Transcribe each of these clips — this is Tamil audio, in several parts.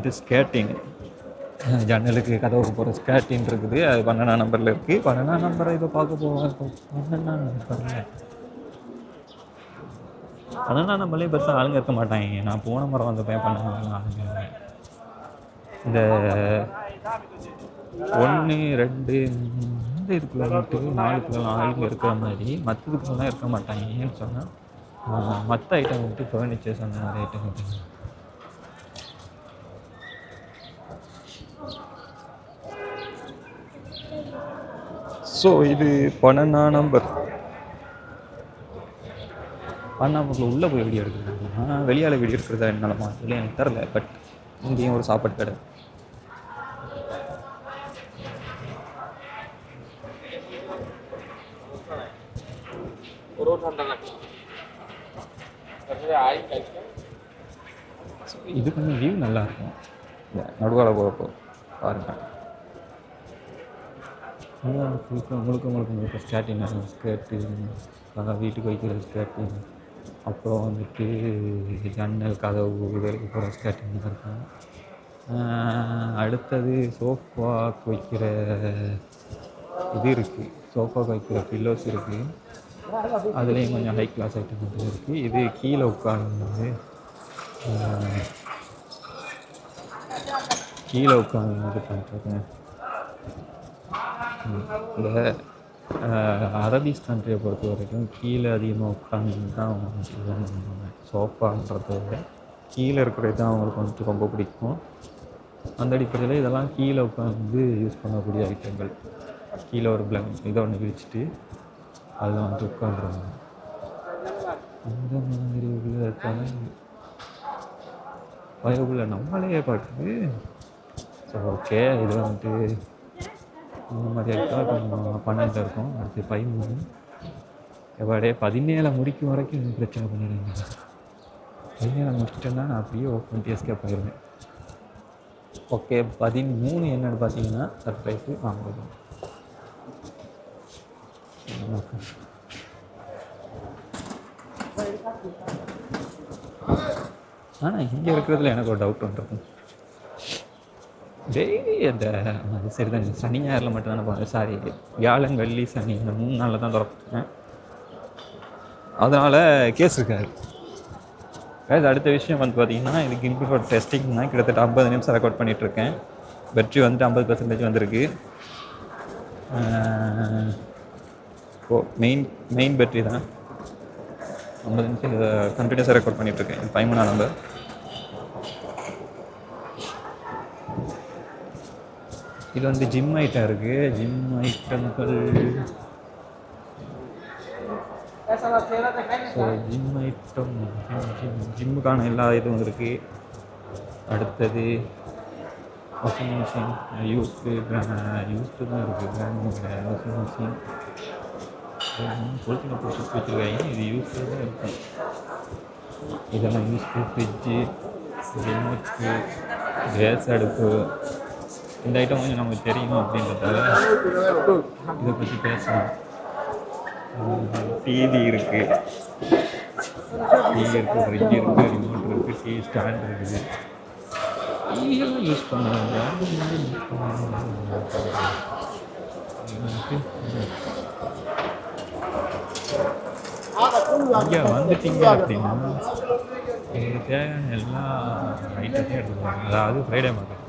இது ஸ்கேட்டிங் ஜன்னலுக்கு கதவுக்கு போகிற ஸ்கேட்டின் இருக்குது. அது 12ஆம் நம்பரில் இருக்குது. 12ஆம் நம்பரை இப்போ பார்க்க போவேன். இப்போ 12ஆம் நம்பரில் 12ஆம் நம்பர்லேயும் பெருசாக ஆளுங்க இருக்க மாட்டாங்க. நான் போன முறை வந்து போய் 12ஆம் ஆளுங்க இந்த 1 2 3 இதுக்குள்ள வந்துட்டு 4க்குள்ள ஆளுங்க இருக்கிற மாதிரி மற்றதுக்குலாம் இருக்க மாட்டாங்க. ஏன்னு சொன்னால் மற்ற ஐட்டம் வந்துட்டு ஃபர்னிச்சர்ஸ் அந்த மாதிரி ஐட்டம் வந்துட்டு. ஸோ இது 12ஆம் நம்பர். 12ஆம் நம்பரில் உள்ளே போய் வீடியோ எடுக்கிறாங்க. வெளியால் வீடியோ எடுக்கிறதா என்னாலமா இல்லை எனக்கு தெரில. பட் இங்கேயும் ஒரு சாப்பாடு கடை. இது கொஞ்சம் வியூ நல்லா இருக்கும். நடுவால் போகிறப்போ பாருங்க. முழுக்க ஸ்கேட்டிங் ஸ்கேர்ட்டு, வீட்டுக்கு வைக்கிற ஸ்கேட்டிங், அப்புறம் வந்துட்டு ஜன்னல் கதவு இதற்கு போகிற ஸ்கேட்டிங் இருக்கும். அடுத்தது சோஃபாக்கு வைக்கிற இது இருக்குது. சோஃபாக்கு வைக்கிற பில்லோஸ் இருக்குது. அதுலேயும் கொஞ்சம் ஹை கிளாஸ் ஐட்டம் வந்து இருக்குது. இது கீழே உட்காந்து இது பண்ணிட்டுருக்கேன். இந்த அரபிஸ் கண்ட்ரியை பொறுத்த வரைக்கும் கீழே அதிகமாக உட்காந்து தான் அவங்க சொல்லுவாங்க. சோஃபான்றத விட கீழே இருக்கிறது தான் அவங்களுக்கு வந்துட்டு ரொம்ப பிடிக்கும். அந்த அடிப்படையில் இதெல்லாம் கீழே உட்காந்து யூஸ் பண்ணக்கூடிய ஐட்டங்கள். கீழே ஒரு இதை ஒன்று விரிச்சிட்டு அதில் வந்துட்டு உட்காந்துருவாங்க. அந்த மாதிரி உள்ள பயவுள்ள நம்மளே பார்க்குது. ஸோ ஓகே, இது வந்துட்டு இந்த மாதிரி ஐட்டம் கொஞ்சம் 12 இருக்கும். அடுத்து 13 எவ்வளோ 17 முடிக்கும் வரைக்கும் இன்னும் பிரச்சனை பண்ணிடுங்க. 17 முடிச்சிட்டேன்னா நான் அப்படியே ஓப்பன் எஸ்கேப் ஆகிடுவேன். ஓகே, 13 என்னென்னு பார்த்தீங்கன்னா சர்ப்ரைஸு வாங்குறது. ஆனால் இங்கே இருக்கிறதுல எனக்கு ஒரு டவுட் வந்துருக்கும். டெய்லி அந்த சரி தான் சனி ஞாயிறில் மட்டும்தானே போகிறேன். சாரி, வியாழன் வெள்ளி சனி இந்த 3 நாளில் தான் திறப்பேன். அதனால் கேஸ் இருக்காது. அடுத்த விஷயம் வந்து பார்த்திங்கன்னா, இது கிம்பிளோட டெஸ்டிங் தான். கிட்டத்தட்ட 50 நிமிஷம் ரெக்கார்ட் பண்ணிகிட்ருக்கேன். பேட்ரி வந்துட்டு 50% வந்திருக்கு. மெயின் பேட்ரி தான். 50 நிமிஷம் கண்டினியூஸாக ரெக்கார்ட் பண்ணிகிட்ருக்கேன். 13ஆம் நம்பர். இது வந்து ஜிம் ஐட்டம் இருக்குது. ஜிம் ஐட்டங்கள் ஜிம் ஐட்டம் ஜிம்முக்கான எல்லா இதுவும் இருக்குது. அடுத்தது வாஷிங் மிஷின் யூஸ்டு தான் இருக்குது. வாஷிங் மிஷின் பொழுதுன போட்டு வச்சுருக்காங்க. இது யூஸ்டு தான் இருக்கும். இதெல்லாம் யூஸ்டு. ஃப்ரிட்ஜு, ரிமோட்ஸு, கேஸ் அடுப்பு, இந்த ஐட்டம் கொஞ்சம் நமக்கு தெரியும் அப்படின்றதால இதை பற்றி பேசலாம். டிவி இருக்குது, ஃப்ரிட்ஜ் இருக்குது, ரிமோட் இருக்குது, டிவி ஸ்டாண்ட் இருக்குது. டிவியெல்லாம் யூஸ் பண்ணுவாங்க. இங்கே வந்துட்டீங்க அப்படின்னா எங்களுக்கு தேவையான எல்லா ஐட்டத்தையும் எடுத்துக்குவாங்க. அதாவது ஃப்ரைடே மார்க்கெட்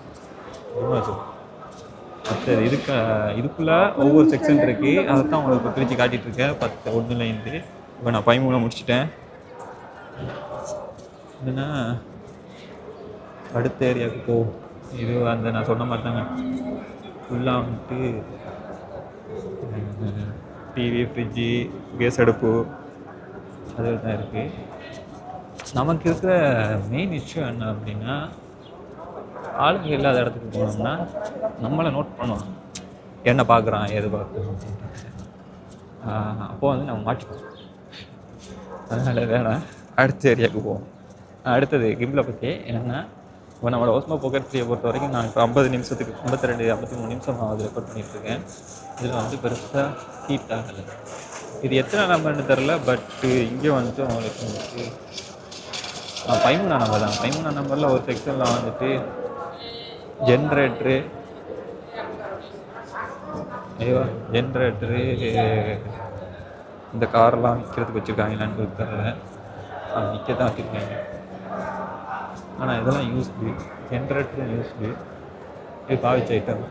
மற்ற இதுக்குள்ளே ஒவ்வொரு செக்ஷன் இருக்குது. அதை தான் உங்களுக்கு இப்போ பிரித்து காட்டிகிட்ருக்கேன். 1லேருந்து இப்போ நான் 13 முடிச்சிட்டேன். என்னென்னா அடுத்த ஏரியாவுக்கு போகும். இது அந்த நான் சொன்ன மாதிரி தாங்க ஃபுல்லாக வந்துட்டு டிவி, ஃப்ரிட்ஜு, கேஸ் அடுப்பு அது தான் இருக்குது. நமக்கு இருக்கிற மெயின் இஷ்யூ என்ன அப்படின்னா, ஆளுங்க இல்லாத இடத்துக்கு போனோம்னா நம்மளை நோட் பண்ணுவாங்க. என்ன பார்க்குறான், ஏது பார்க்குறான் அப்படின்ட்டு. அப்போது வந்து நம்ம மாட்டிப்போம். அதனால் வேணாம், அடுத்த ஏரியாவுக்கு போவோம். அடுத்தது கிம்பிளை பற்றி என்னென்னா, இப்போ நம்மளோட ஓஸ்மோ பாக்கெட் 3 பொறுத்த வரைக்கும் நான் இப்போ 50 நிமிஷத்துக்கு 52 53 நிமிஷம் நான் அது ரெக்கார்ட் பண்ணிகிட்ருக்கேன். இதில் வந்து பெருசாக ஹீட் ஆகலை. இது எத்தனை நம்பர்னு தெரில. பட்டு இங்கே வந்துட்டு அவங்களுக்கு வந்துட்டு 13ஆம் நம்பர் தான். 13ஆம் நம்பரில் ஒரு செக்ஷனில் வந்துட்டு ஜென்ரேட்ரு ஐயோ ஜென்ரேட்டரு இந்த காரெல்லாம் விற்கிறதுக்கு வச்சுருக்காங்களான்னு தெரில. விற்க தான் வச்சுருக்காங்க. ஆனால் இதெல்லாம் யூஸ்டு, ஜென்ரேட்டரும் யூஸ்டு. இது பாவிச்ச ஐட்டம்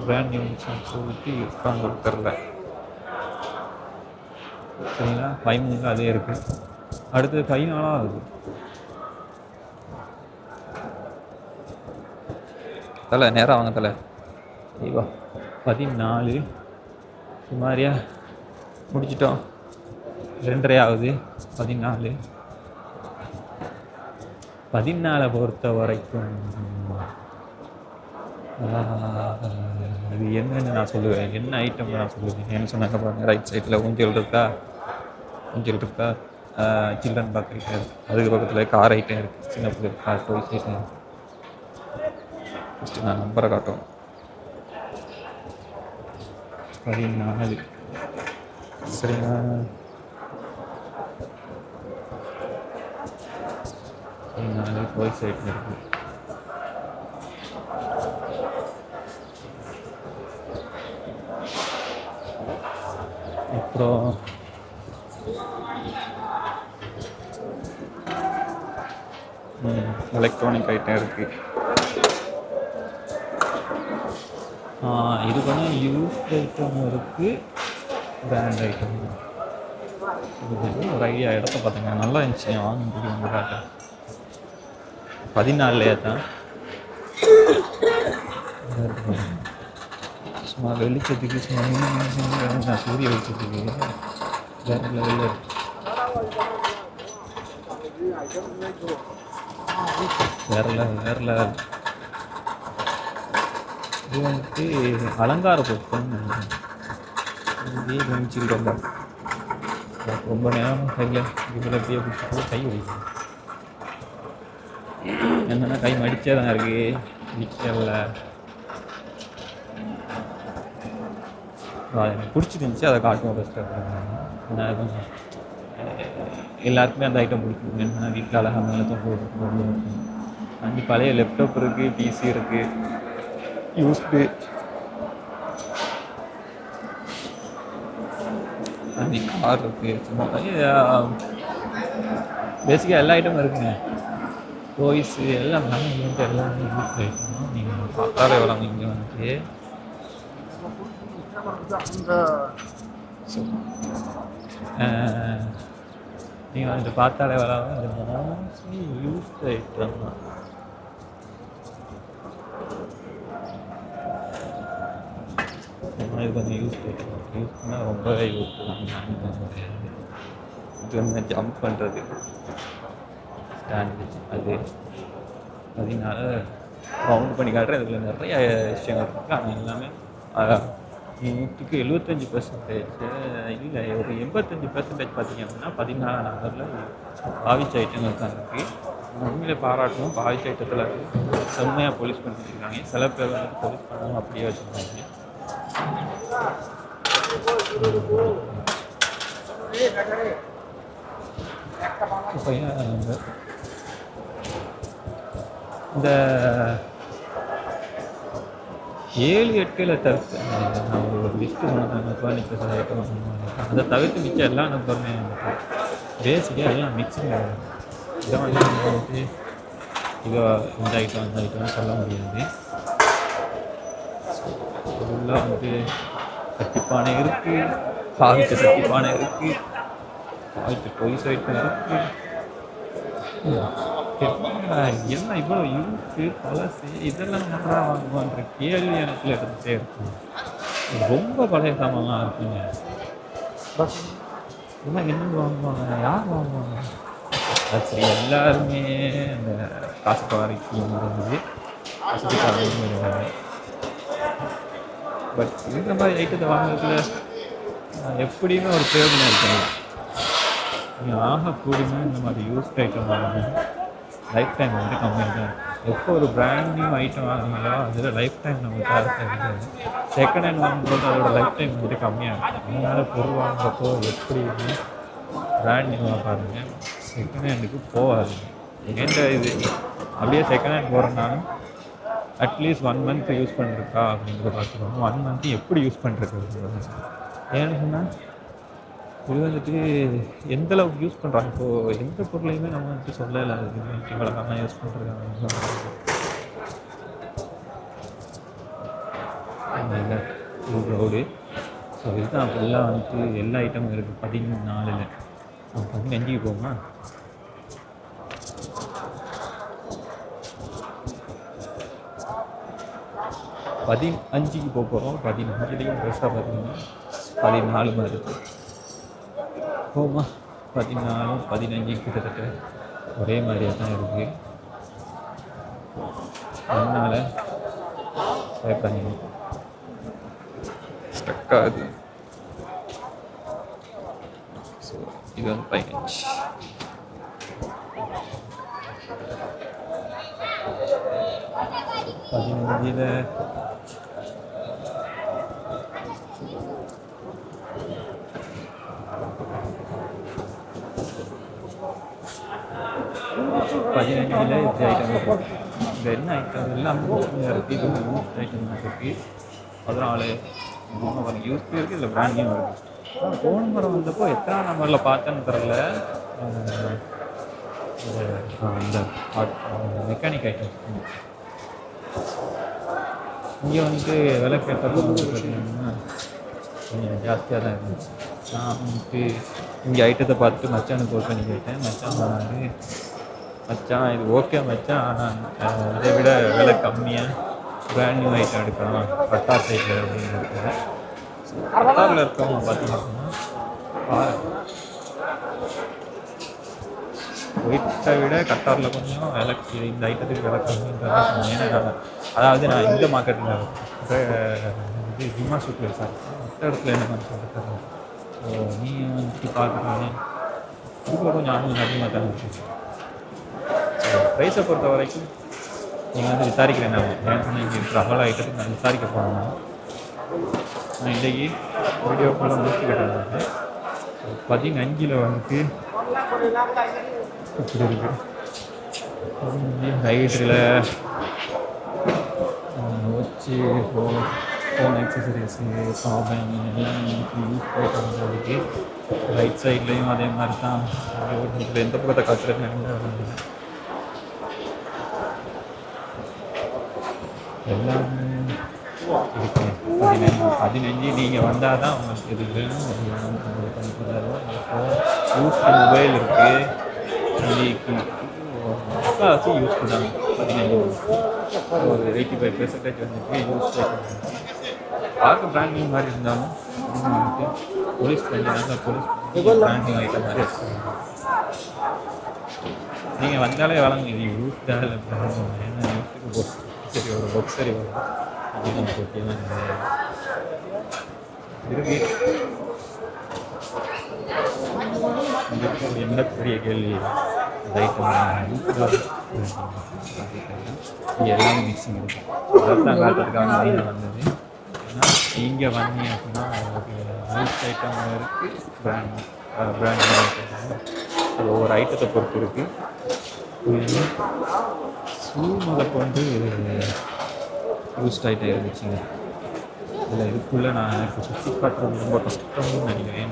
பிராண்ட் நியூன்னு சொல்லிட்டு இருக்காங்க தெரில. சரிங்களா, 13 அதே இருக்குது. அடுத்தது 14 ஆகுது. தலை நேரம் வாங்க தலை. ஐயோ 14 சுமாரியா முடிச்சிட்டோம். 2:30 ஆகுது. 14 பொறுத்த வரைக்கும் இது என்னன்னு நான் சொல்லுவேன், என்ன ஐட்டம் நான் சொல்லுவேன். என்ன சொன்னாங்க பாருங்க, ரைட் சைடில் ஊஞ்சல் இருக்கா, சில்ட்ரன் பார்க் ஐட்டம் இருக்குது. அதுக்கு பக்கத்தில் கார் ஐட்டம் இருக்குது, சின்ன பிள்ளை கார் டோய் ஸ்டேஷன் இருக்குது. ஃபஸ்ட்டு நான் நம்பரை காட்டும். 14 சரிங்களா. 14 டோய் சைட்டில் இருக்குது. அப்புறம் எலக்ட்ரானிக் ஐட்டம் இருக்குது. இது கொஞ்சம் யூஸ்ட் ஐட்டமும் இருக்குது, பிராண்ட் ஐட்டம். இது ஒரு ஐடியா இடத்த பார்த்தீங்க, நல்லா இருந்துச்சு, வாங்க முடியும். வந்து காட்டேன். 14 தான் சும்மா வெளிச்சத்துக்கு, சும்மா சூரிய வெளிச்சத்துக்கு வேற லெவலில் இருக்கு. வேற லெவல். இது வந்துட்டு அலங்கார பொருட்கள் கவனிச்சுக்கிட்டு ரொம்ப நேரம் கையில் இதில் அப்படியே பிடிச்சி கை வலிக்கும். என்னென்னா கை மடித்தே தான் இருக்குது, நிற்கல. எனக்கு பிடிச்சிருந்துச்சி, அதை காட்டும் ஃபஸ்ட்டு. கொஞ்சம் எல்லாருக்குமே அந்த ஐட்டம் பிடிக்கும். என்னென்னா வீட்டில் அழகாக மேலே தொங்க. அஞ்சு பழைய லேப்டாப் இருக்குது, பிசி இருக்குது, யூஸ்டு. அஞ்சு கார் இருக்குது. சும்மா பேசிக்காக எல்லா ஐட்டமும் இருக்குங்க. டோய்ஸு எல்லாம் எல்லாமே யூஸ் ஐட்டம். நீங்கள் பார்த்தாலே வராங்க இங்கே வந்துட்டு. நீங்கள் வந்துட்டு பார்த்தாலே வராங்க. அது மோஸ்ட்லி யூஸ் ஐட்டம் தான். இது கொஞ்சம் யூஸ் பண்ணால் ரொம்பவே யூஸ் பண்ணாங்க. இது வந்து ஜம்ப் பண்ணுறது ஸ்டாண்டு, அது 14 ரவுண்ட் பண்ணி காட்டுறேன். இதில் நிறைய விஷயங்கள் இருக்குது. ஆனால் எல்லாமே 100க்கு 75% இல்லை, ஒரு 85% பார்த்திங்க அப்படின்னா 14 நம்பரில் பாவிச்ச ஐட்டங்கள் தான் இருக்குது. உண்மையிலே பாராட்டணும். பாவிச்ச ஐட்டத்தில் செம்மையாக போலீஸ் பண்ணி வச்சுருக்காங்க. சில பேர் வந்து போலீஸ் பண்ணாலும் அப்படியே வச்சுருக்காங்க. இந்த 7-8 தவிர்த்து நான் ஒரு லிஸ்ட்டு சொன்னேன், ஃபர்னிச்சர் சில ஐட்டம் அதை தவிர்த்து மிச்சம் எல்லா நம்பருமே வந்துட்டு பேசிக்காக எல்லாம் மிக்சிங். இதை வந்துட்டு இதோ இந்த ஐட்டம் அந்த ஐட்டம்னு சொல்ல முடியாது. ஃபுல்லாக வந்துட்டு சட்டிப்பானை இருக்குது, பாவிச்ச சட்டிப்பானை இருக்குது, பாவிச்ச பொய்ஸ் ஐட்டம் இருக்குது. என்ன இவ்வளோ யூஸு பழசு இதெல்லாம் நல்லா வாங்குவான்ற கேள்வி எனக்கு இருந்துகிட்டே இருக்கும். ரொம்ப பழைய சாமான்லாம் இருக்குங்க. பஸ் இதெல்லாம் என்னென்னு வாங்குவாங்க, யார் வாங்குவாங்க? அது சரி, எல்லாருமே இந்த காசு கவரிக்கு இருந்தது, வசதிக்காரங்க இருந்தாங்க. பட் இந்த மாதிரி ஐட்டத்தை வாங்குறதுல எப்படியுமே ஒரு பிரயோஜனம் இருக்காது. நீங்கள் கூடினா இந்த மாதிரி யூஸ்ட் ஐட்டம் வாங்கணும். லைஃப் டைம் வந்து கம்மியாக தான் இருக்கும். எப்போ ஒரு பிராண்ட் நியூ ஐட்டம் வாங்குறீங்களோ அதில் லைஃப் டைம் நமக்கு இருக்காது. செகண்ட் ஹேண்ட் வாங்கும்போது அதோட லைஃப் டைம் வந்துட்டு கம்மியாக இருக்கும். அதனால் பொருள் வாங்குறப்போ எப்படி பிராண்ட் நியூவாக பாருங்கள், செகண்ட் ஹேண்டுக்கு போகாது. எந்த இது அப்படியே செகண்ட் ஹேண்ட் போகிறனாலும் அட்லீஸ்ட் 1 மந்த் யூஸ் பண்ணிருக்கா அப்படின்றத பார்த்துக்கோங்க. 1 மந்த் எப்படி யூஸ் பண்ணுறது? ஏன்னு சொன்னால் இது வந்துட்டு எந்த அளவுக்கு யூஸ் பண்ணுறாங்க. இப்போது எந்த பொருளையுமே நம்ம வந்துட்டு சொல்லலை அது வந்துட்டு இவ்வளோ தான் யூஸ் பண்ணுறாங்க. இல்லை ரோடு. ஸோ இதுதான் ஃபுல்லாக வந்துட்டு எல்லா ஐட்டமும் இருக்குது 14 15 போகுமா. 15 போக போகிறோம். 15லையும் பெருசாக பார்த்தீங்கன்னா 14 மாதிரி இருக்குது போமா. 14 15 கிட்டத்தட்ட ஒரே மாதிரியாக தான் இருக்குது. அதனால் ஸ்டக் ஆகுது. ஸோ இது வந்து 15 15 15 இப்படி ஐட்டம் இருக்குது. இந்த என்ன ஐட்டம் எல்லாமே இருக்குது. இது யூஸ் ஐட்டம் இருக்குது. 14 யூஸ்க்கு இருக்குது. இதில் பிராண்டியும் இருக்குது. போன முறை வந்தப்போ எத்தனை நம்பரில் பார்த்தேன்னு தெரில. இந்த மெக்கானிக் ஐட்டம்ஸ் இங்கே வந்துட்டு விலை கேட்டது வந்து பார்த்தீங்கன்னா கொஞ்சம் ஜாஸ்தியாக தான் இருந்துச்சு. நான் வந்துட்டு இங்கே ஐட்டத்தை பார்த்துட்டு மச்சானுக்கு கால் பண்ணி கேட்டேன். மச்சான் வந்து மச்சான் இது ஓகே மச்சான், ஆனால் இதை விட விலை கம்மியாக பிராண்ட் நியூ ஐட்டம் எடுக்கலாம் கட்டார் சைட்டில் அப்படின்னு இருக்காங்க. கட்டாரில் இருக்கவங்க பார்த்தீங்கன்னா ஒயிட்டை விட கட்டாரில் கொஞ்சம் விலை இந்த ஐட்டத்துக்கு விலை கம்மின்றதான் சொன்னேன். ஏன்னா அதாவது நான் இந்த மார்க்கெட்டில் இது ஜிம்மா சூப்பர் சார் மற்ற இடத்துல என்ன மாதிரி சொல்லிட்டு. ஸோ நீங்கள் வந்துட்டு பார்க்குறீங்க இதுக்கு கொஞ்சம் அதிகமாக தான் இருக்குது. ஸோ ப்ரைஸை பொறுத்த வரைக்கும் நீங்கள் வந்து விசாரிக்கிறேன். நான் ஏன்னா இங்கே இருக்கிற அவ்வளோ ஐட்டத்துக்கு நான் விசாரிக்க போனேன். நான் இன்றைக்கி வீடியோக்குள்ளே முடிச்சுக்கிட்டேன். 15 வந்துட்டு இப்படி இருக்குது. ரைட்டில் வச்சு ஃபோன் எக்ஸசரிஸு சாதன் எல்லாம் யூஸ் பண்ணுறதுக்கு ரைட் சைட்லேயும் அதே மாதிரி தான். இதில் எந்த பக்கத்தை காட்டுறதுன்னு எல்லாமே இருக்கு. 15 நீங்கள் வந்தால் தான் உங்களுக்கு இது வேணும். யூஸ் மொபைல் இருக்குது. முக்கால்வாசி யூஸ் பண்ணாங்க. 15 ஒரு 85% வந்துட்டு யூஸ் பண்ணுறாங்க. பார்க்க பிராண்ட் நியூ மாதிரி இருந்தாலும் வந்துட்டு போலீஸ் பண்ணி போலீஸ் பிராண்ட் நியூ ஐட்டம் மாதிரி வச்சுருக்காங்க. நீங்கள் வந்தாலே வளங்க இது யூஸ் தான். ஏன்னா யூஸுக்கு சரி ஒரு பொக்ஸரி வரும் அப்படின்னு போட்டியெல்லாம் இருக்கு. என்ன பெரிய கேள்வி ஐட்டம் இங்கே எல்லாமே மிக்சிங் இருக்குது. அதான் காட்டுறதுக்காக மெயினாக வந்தது. ஏன்னா இங்கே வந்தீங்க அப்படின்னா யூஸ் ஐட்டம் இருக்குது, பிராண்ட் ஐட்டம். அது ஒவ்வொரு ஐட்டத்தை பொறுத்து இருக்குது. ஷூ முதற்கு வந்து யூஸ்ட் ஐட்டம் இருந்துச்சுங்க. இதில் இதுக்குள்ளே நான் இப்போ சுற்றி காட்டுறது ரொம்ப கஷ்டம்னு நினைக்கிறேன்.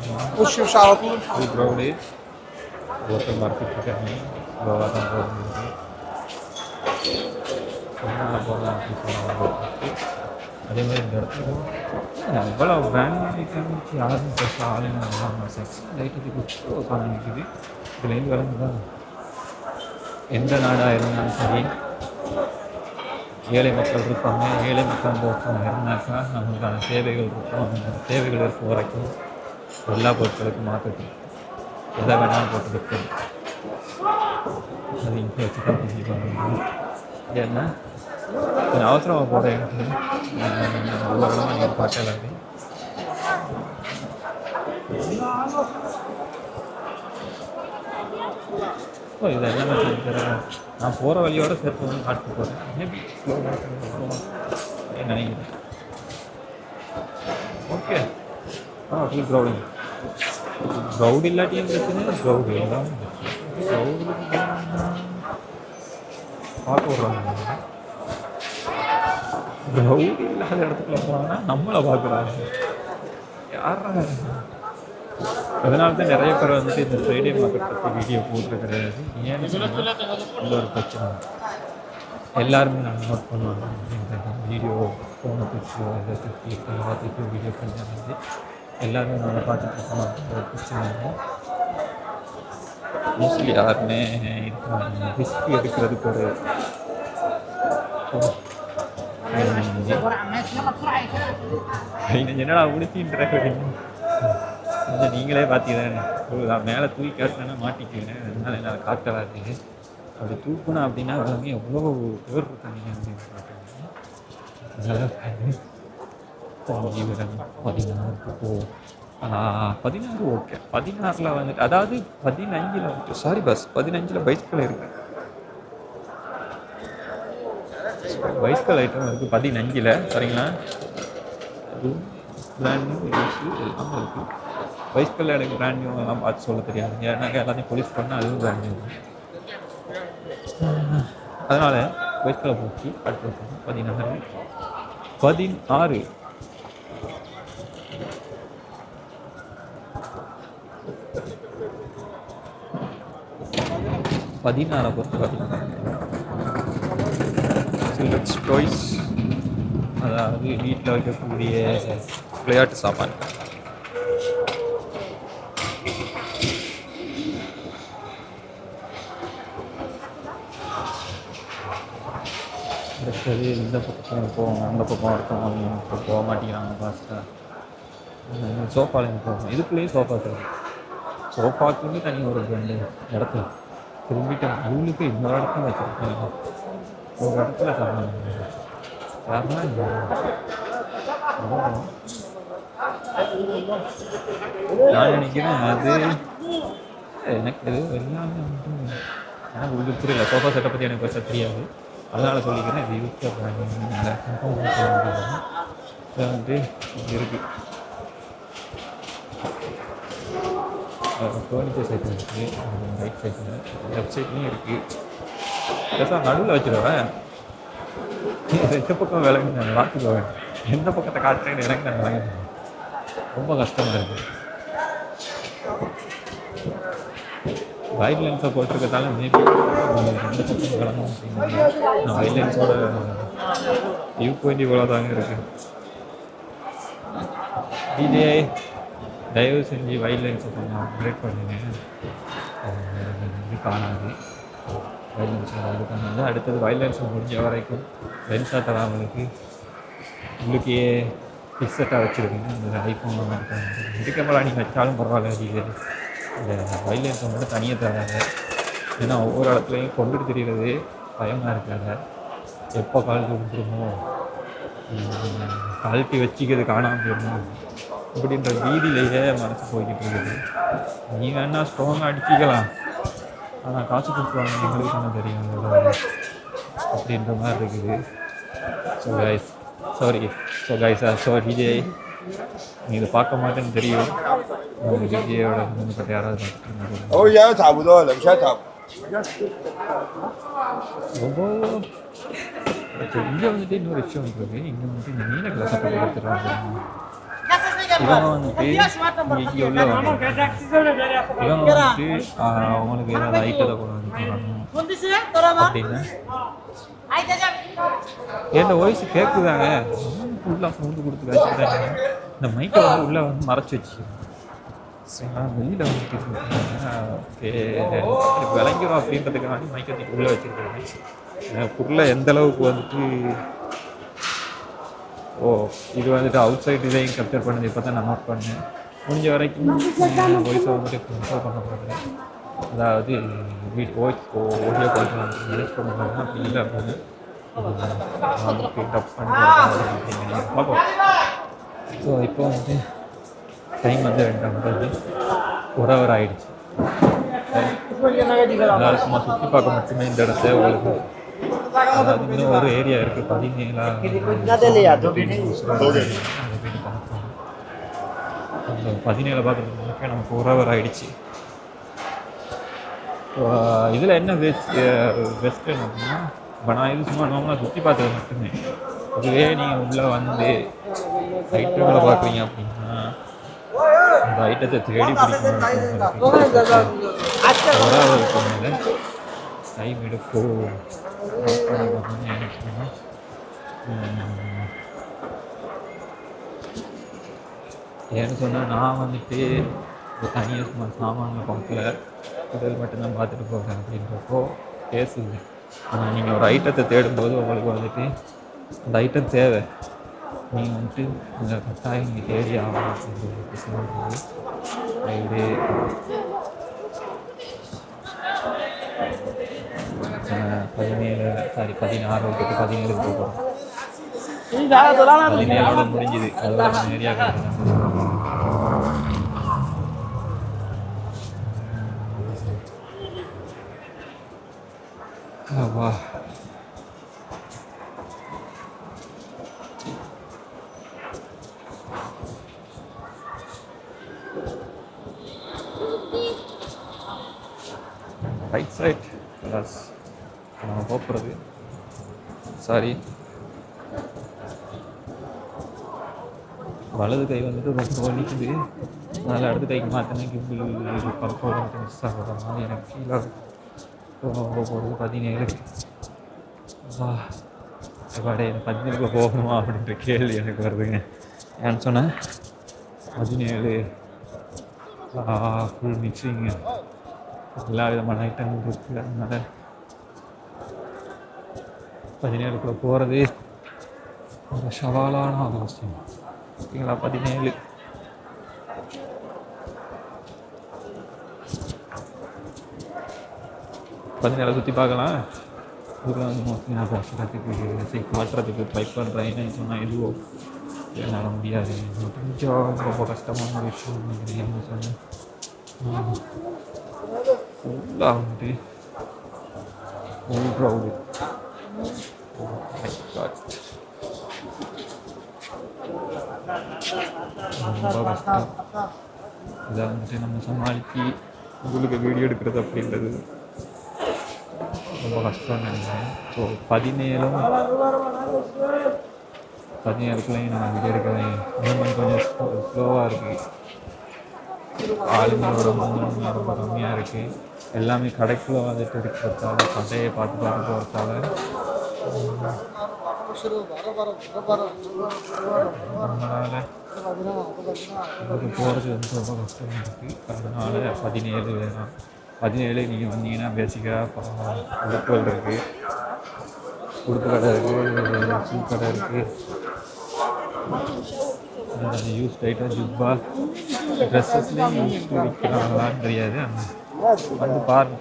இது க்ரௌடு ஒருத்தர் மறந்துட்டுருக்காங்க. கோவா தான் போகிறது போகலாம் அப்படின்னு சொன்னாங்க. அதே மாதிரி இந்த இடத்துல எவ்வளோ பிராண்ட் ஐட்டம் யாரும் பெருசாக ஆளுங்க செக்ஷன் ஐட்டத்துக்கு காமிக்குது. இதுலேருந்து விளங்குதான் எந்த நாடாக இருந்தாலும் சரி ஏழை மக்கள் இருப்பாங்க. ஏழை மக்கள் அந்த ஒருத்தவங்க இருந்தாக்கா நம்மளுக்கான தேவைகள் இருக்கும். அந்த தேவைகள் இருக்க வரைக்கும் எல்லா பொருட்களுக்கும் மாற்றிட்டு எதை வேணாலும் போட்டு விற்கும். அது இங்கே வச்சு தான் பண்ணிப்பாங்க. ஏன்னா கொஞ்சம் அவசரமாக போகிற இடத்துல ஒவ்வொரு இடமா நீங்கள் பார்க்கலாது. ஸோ இது எல்லாமே நான் போகிற வழியோடு சேர்த்து வந்து காட்டு போகிறேன். மேபி நினைக்கிறேன். Okay full crowd. க்ரௌடு இல்லாட்டியும் பிரச்சனை, க்ரௌடு எல்லாமே க்ரௌடு பார்க்க விட்றாங்க. ரவுடி இல்லாத இடத்துக்குள்ள போனாங்கன்னா நம்மளை பார்க்குறாங்க. யாரா? அதனால தான் நிறைய பேர் வந்துட்டு இந்த ஃப்ரைடே மார்க்கெட் பற்றி வீடியோ போடுறது கிடையாது. ஏன்னு சொன்னால் இந்த ஒரு பிரச்சனை எல்லாருமே நாங்கள் நோட் பண்ணுவாங்க. அப்படின்ற வீடியோ ஃபோனை தூக்கி இதை தூக்கி எல்லாத்துக்கும் வீடியோ பண்ணி வந்து எல்லாருமே நாங்கள் பார்த்துட்டு இருக்கோம். அப்படின்ற ஒரு பிரச்சனை இல்லை. மோஸ்ட்லி யாருமே ரிஸ்க் எடுக்கிறதுக்கு ஒரு என்னடா உடுத்தின்ற கொஞ்சம் நீங்களே பார்த்தீங்கன்னா மேலே தூக்கி காட்டினா மாட்டிக்குவேன். அதனால என்னால் காட்டலாது. அப்படி தூக்கணும் அப்படின்னா எல்லாமே எவ்வளோ பேர் இருக்காங்க அப்படின்னு பார்க்குறீங்க. ஜீவனம் 16 16 ஓகே. 16 வந்துட்டு அதாவது 15 வந்துட்டு சாரி பஸ் 15 பைஸ்கிள் இருக்கு. பைஸ்கிள் ஐட்டம் இருக்குது 15 சரிங்களா. அது பிராண்ட் நியூ யூஸு எல்லாமே இருக்குது. பைஸ்கிள் எனக்கு பிராண்ட் நியூ எல்லாம் பார்த்து சொல்ல தெரியாது. ஏன்னா எல்லாத்தையும் போலீஸ் பண்ணால் அதுவும் பிராண்ட் நியூ. அதனால் பைஸ்கிளை போச்சு. அடுத்த 16 பொறுத்த வரைக்கும் சில்ட்ரன்ஸ் டாய்ஸ், அதாவது வீட்டில் வைக்கக்கூடிய விளையாட்டு சாமான். அடுத்தது இந்த பக்கம் போவோம், அந்த பக்கம் இருக்கோம். இப்போ போக மாட்டேங்கிறாங்க ஃபாஸ்ட்டாக. சோஃபாலையும் போகும். இதுக்குள்ளேயே சோஃபா தரும். சோஃபாக்குன்னு தனி ஒரு 2 இடத்துல திரும்பிட்டு அவங்களுக்கு இன்னொரு இடத்துல வச்சுருக்காங்க. ஒரு இடத்துல தராங்க. யாருன்னா நான் நினைக்கிறேன் அது எனக்கு எல்லாமே வந்து எனக்கு உங்களுக்கு புரியல. சோஃபா செட்டை பற்றி எனக்கு பெருசாக தெரியாது. அதனால் சொல்லிக்கிறேன். இது யூஸ் இதை வந்து இருக்குது. ஃபர்னிச்சர் சைக்கிள் இருக்குது. ரைட் சைக்கிள் லெஃப்ட் சைட்லேயும் இருக்குது. பெருசாக நடுவில் வச்சுருவேன். 2 பக்கம் விளங்கு நான் பார்த்துக்குவேன். எந்த பக்கத்தை காட்டுறேன்னு எனக்கு நான் விளங்க ரொம்ப கஷ்டமாக இருக்குது. வைட் லென்ஸை போட்டிருக்கிறதால மேபி 2 பக்கம் விளங்கும் அப்படிங்கிறது. நான் வைட் லென்ஸோட வியூ பாயிண்ட் இவ்வளோ தாங்க இருக்குது. டிஜே தயவு செஞ்சு வைட் லென்ஸை கொஞ்சம் அப்கிரேட் பண்ணுங்க. இது காணாது. வைட் லென்ஸ் இது பண்ணாது. அடுத்தது வைட் லென்ஸை முடிஞ்ச வரைக்கும் லென்ஸாக தராமலுக்கு உங்களுக்கே ஃபிக்ஸட்டாக வச்சுருக்கீங்க. இந்த ஐஃபோன் இதுக்கப்புறம் நீங்கள் வச்சாலும் பரவாயில்ல. இது இந்த வைட் லென்ஸை மட்டும் தனியாக தராங்க. ஏன்னா ஒவ்வொரு இடத்துலையும் கொண்டுட்டு தெரிகிறது பயமாக இருக்காங்க. எப்போ கழட்டி விட்டுருமோ, கழட்டி வச்சுக்கிறது காணாமல் போயிடணும் அப்படின்ற வீதியிலேயே மனசு போய்கிட்டு இருக்குது. நீ வேணால் ஸ்ட்ராங்காக அடிச்சிக்கலாம், ஆனால் காசு கொடுத்துருவாங்க எங்களுக்கு என்ன தெரியும் அப்படின்ற மாதிரி இருக்குது. ஸோ விஜய் நீ இதை பார்க்க மாட்டேன்னு தெரியும். விஜயோட சம்மந்தப்பட்ட யாராவது இங்கே வந்துட்டு இன்னொரு விஷயம் இருக்குது. இங்கே வந்துட்டு இந்த நீல கலர் சட்டை கொடுத்துருவாங்க. இவங்க வந்துட்டு இங்கே உள்ள இவங்க வந்துட்டு அவங்களுக்கு ஏதாவது ஐட்டத்தை கொண்டு வந்து போகிறாங்க அப்படின்னா என்ன வாய்ஸ் கேட்குதாங்க. ஃபுல்லாக சவுண்டு கொடுத்து வச்சுட்டாங்க. இந்த மைக்கை வந்து உள்ளே வந்து மறைச்சி வச்சுக்கிறேன். வெளியில் வந்துட்டு விளங்கிடும் அப்படின்றதுக்காண்டி மைக்கை தூக்கி உள்ளே வச்சுருக்கேன். பொருளை எந்த அளவுக்கு வந்துட்டு இது வந்துட்டு அவுட் சைட் இதையும் கேப்சர் பண்ணது இப்போ தான் நான் நோட் பண்ணேன். முடிஞ்ச வரைக்கும் வாய்ஸை வந்துட்டு கண்ட்ரோல் பண்ண போகிறேன். அதாவது ஆடியோ கால் மேனேஜ் பண்ண போகிறேன். அப்படி இல்லை அப்படின்னு நமக்கு டப் பண்ணி பார்ப்போம். ஸோ இப்போ வந்து டைம் வந்து 2:50 1 hour ஆகிடுச்சு. அதனால் சும்மா சுற்றி பார்க்க மட்டுமே இந்த இடத்த உங்களுக்கு அதாவது இன்னும் ஒரு ஏரியா இருக்குது 17 பார்க்குறதுக்கு நமக்கு 1 hour ஆகிடுச்சு. இதில் என்ன பெஸ்ட்டு அப்படின்னா இப்போ நான் இது சும்மா நார்மலாக சுற்றி பார்த்தது மட்டுமே. இதுவே நீங்கள் உள்ளே வந்து ஐட்டங்களை பார்க்குறீங்க அப்படின்னா அந்த ஐட்டத்தை தேடி பிடிக்கணும் டைம் எடுக்கும். ஏன்னு சொன்னால் நான் வந்துட்டு தனியாக சும்மா சாமான்களை பார்க்கல, உடல் மட்டும்தான் பார்த்துட்டு போகிறேன் அப்படின்றப்போ பேசுது. ஆனால் நீங்கள் ஒரு ஐட்டத்தை தேடும்போது உங்களுக்கு வந்துட்டு அந்த ஐட்டம் தேவை, நீங்கள் வந்துட்டு அந்த கட்டாயம் நீங்கள் தேடி ஆகணும் அப்படின்றது சொல்கிறது. இது 16 விட்டு 17 போகிறோம். 17 முடிஞ்சுது. அதோட நிறையா வா ரைட் சைட் கிளாஸ் நம்ம போகிறது. சாரி, வலது கை வந்துட்டு ரொம்ப வலிக்குது. அதனால் இடது கைக்கு மாற்றினேன். இப்படி பக்கம் மிஸ் ஆகிற மாதிரி எனக்கு ஃபீல் ஆகுது. போகிறது 17. வா எப்பாடே 17 போகணுமா அப்படின்ற கேள்வி எனக்கு வருதுங்க. ஏன்னு சொன்னேன் 17 ஃபுல் மிக்சிங்க, எல்லா விதமான ஐட்டங்கள் இருக்குது. அதனால் 17 போகிறது ஒரு சவாலான அவசியம். ஓகேங்களா? 17 சுற்றி பார்க்கலாம். இதுக்கு வந்து மோஸ்ட்லி நான் பேசுகிறதுக்கு மாற்றுறதுக்கு ட்ரை பண்ணுறேன். என்னன்னு சொன்னால் எதுவோ என்னால் முடியாது. கொஞ்சம் ரொம்ப கஷ்டமான விஷயம் நினைக்கிறேன். சொன்னேன் ஃபுல்லாக வந்துட்டு ஃபுல் க்ரௌடு. ரொம்ப கஷ்டம். இதை வந்துட்டு நம்ம சமாளித்து உங்களுக்கு வீடியோ எடுக்கிறது அப்படின்றது ரொம்ப கஷ்டம்னு நினைக்கிறேன். ஸோ 17க்குள்ளேயும் நான் வீடியோ எடுக்கிறேன். மூமெண்ட் கொஞ்சம் ஸ்லோவாக இருக்குது. ஆளுங்களோட மூமெண்ட் ரொம்ப கம்மியாக இருக்குது. எல்லாமே கடைக்குள்ளே வந்துட்டு இருக்கிறதால, கடையை பார்த்து போகிறதால நம்மளால் அது போகிறது வந்து ரொம்ப கஷ்டமாக இருக்குது. அதனால் 17 வேணாம். 17 நீங்கள் வந்தீங்கன்னா பேசிக்காக உடுப்புகள் இருக்குது, உடுப்பு கடை இருக்குது, ஷூ கடை இருக்குது, யூஸ் ஐட்டம் ஜுப்பா ட்ரெஸ்ஸஸ்லேயும் யூஸ் விற்கிறாங்களான்னு தெரியாது. வந்து பாருங்க.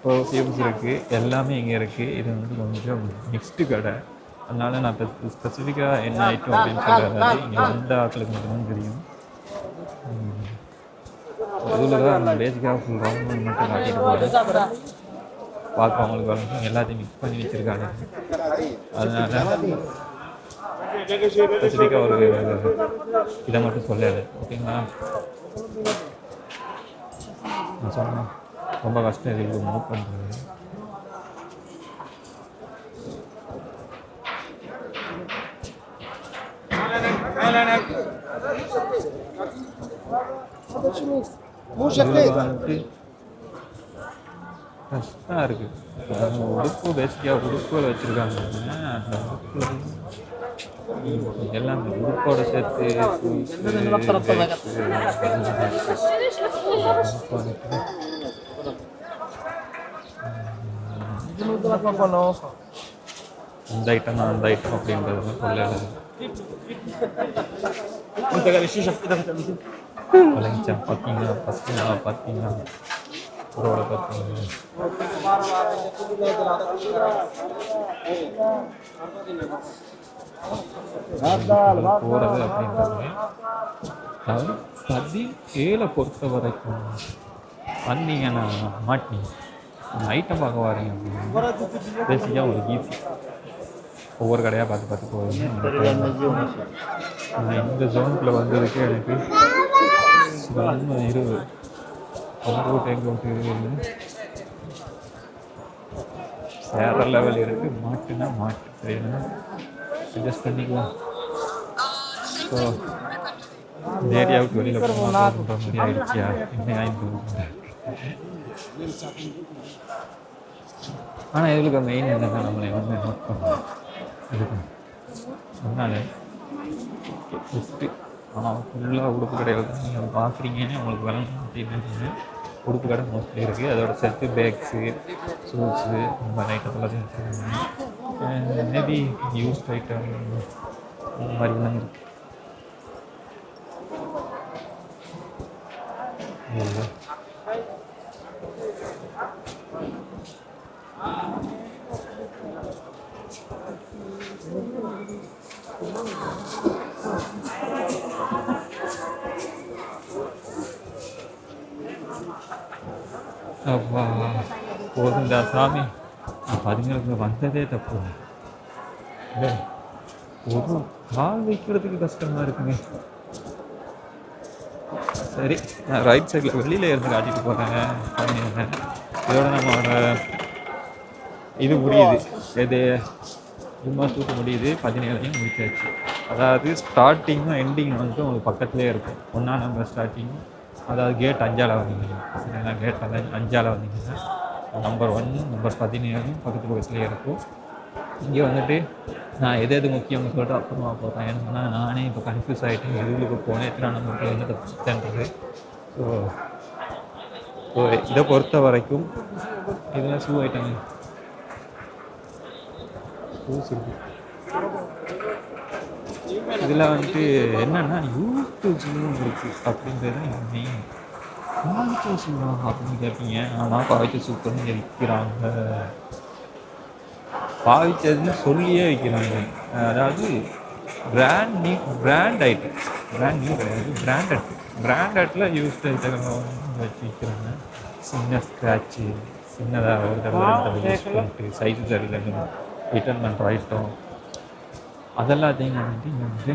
பர்ஃப்யூம்ஸ் இருக்குது, எல்லாமே இங்கே இருக்குது. இது வந்து கொஞ்சம் மிக்ஸ்டு கடை. அதனால நான் இப்போ ஸ்பெசிஃபிக்காக என்ன ஐட்டம் அப்படின்னு சொல்கிறது இங்கே வந்த ஆட்களுக்கு மட்டும்தான் தெரியும். இதில் தான் நான் பேசிக்காக ஃபுல் ரவுண்ட் மட்டும் காட்டிட்டு போகிறேன். பார்க்குறவங்களுக்கு வந்து எல்லாத்தையும் மிக்ஸ் பண்ணி வச்சுருக்காங்க. அதனால் ஸ்பெசிஃபிக்காக ஒரு இதை மட்டும் சொல்லலை. ஓகேங்களா? நான் சொன்னேன் ரொம்ப கஷ்டம் இது மூவ் பண்ணுறது. வந்துட்டு கஷ்டம் இருக்குது. உடுப்பு பேசிக்காக உடுப்புகள் வச்சுருக்காங்க. அந்த உடுப்புல எல்லாம் உடுப்போட சேர்த்து இந்த ஐட்டம் தான் அந்த ஐட்டம் அப்படின்றது சொல்லலை. பழனிச்சான் பார்த்தீங்கன்னா பசங்க பார்த்தீங்கன்னா ரோட பார்த்தீங்கன்னா போகிறது அப்படின்றது. அதாவது 17 பொறுத்த வரைக்கும் வந்தீங்கன்னா மாட்டினீங்க ஐட்டம் பார்க்க வரீங்க அப்படின்னா பேசிக்காக ஒரு ஈஸி. ஒவ்வொரு கடையாக பார்த்து போவீங்க. இந்த ஜோனுக்குள்ளே வந்ததுக்கு எனக்கு 20 எங்கள் விட்டு 20 வேறு லெவல் இருக்குது. மாட்டுனா மாட்டு சரியா அட்ஜஸ்ட் பண்ணிக்கலாம். ஸோ இந்த ஏரியாவுக்கு வெளியில் போகணுன்ற மாதிரி ஆயிடுச்சியா என்ன ஆயிடுச்சு. ஆனால் இதுக்கு மெயின் என்னென்னா நம்மளை வந்து நோட் பண்ணணும். இதுக்கு அதனால் ஃபஸ்ட்டு ஃபுல்லாக உடுப்பு கடையில் தான் நீங்கள் பார்க்குறீங்கன்னு உங்களுக்கு வேணும் அப்படின்னு உடுப்பு கடை மோஸ்ட்லி இருக்குது. அதோட செட்டு பேக்ஸு ஷூஸு இந்த மாதிரி ஐட்டம் எல்லாத்தையும் வச்சுருக்காங்க. மேபி யூஸ்ட் ஐட்டம் அந்த மாதிரிலாம் இருக்குது. அப்பா போதுண்டா சாமி, அதுங்களுக்கு வந்ததே தப்பு. இல்லை ஒரு கால் வைக்கிறதுக்கு கஷ்டமாக இருக்குங்க. சரி, நான் ரைட் சைடில் வெளியில் இருந்து காட்டிட்டு போகிறேன். இதோட நம்மளோட இது முடியுது. எது ஜும்மா சூக்கு முடியுது. 17 முடிச்சாச்சு. அதாவது ஸ்டார்டிங்கும் எண்டிங் வந்து உங்களுக்கு பக்கத்துலேயே இருக்கும். 1ஆம் நம்பர் ஸ்டார்டிங், அதாவது கேட் 5ஆல் வந்தீங்கன்னா சரிங்களா, கேட் 5ஆல் வந்தீங்கன்னா நம்பர் 1 நம்பர் 17 பக்கத்துலேயே இருக்கும். இங்கே வந்துட்டு நான் எது முக்கியம்னு சொல்லிட்டு அப்புறமா போகிறேன். ஏன்னா நானே இப்போ கன்ஃபியூஸ் ஆகிட்டேன். எதுவுக்கு போனேன், எத்தனை நம்பருக்கு என்ன தப்புன்றது. ஸோ இதை பொறுத்த வரைக்கும் இதெல்லாம் ஷூ ஐட்டம், ஷூஸ் இருக்குது. இதில் வந்துட்டு என்னென்னா யூடியூப் இருக்குது அப்படின்றது தான் மெயின். பாவிச்ச ஷூவா அப்படின்னு கேட்பீங்க. ஆமாம், பாவிச்ச சூப்பர்னு விற்கிறாங்க. பாவிச்சதுன்னு சொல்லியே விற்கிறாங்க. அதாவது பிராண்ட் ஐட்டம், பிராண்ட் நியூ கிடையாது, பிராண்டட்ல யூஸ்ட் ஐட்டம் வச்சு விற்கிறாங்க. சின்ன ஸ்க்ராட்சு, சின்னதாக ஒரு தடவை யூஸ் பண்ணிட்டு சைஸு சரியில்லைன்னு ரிட்டர்ன் பண்ணுற ஐட்டம் அதெல்லாத்தையும் வந்துட்டு இங்கே வந்து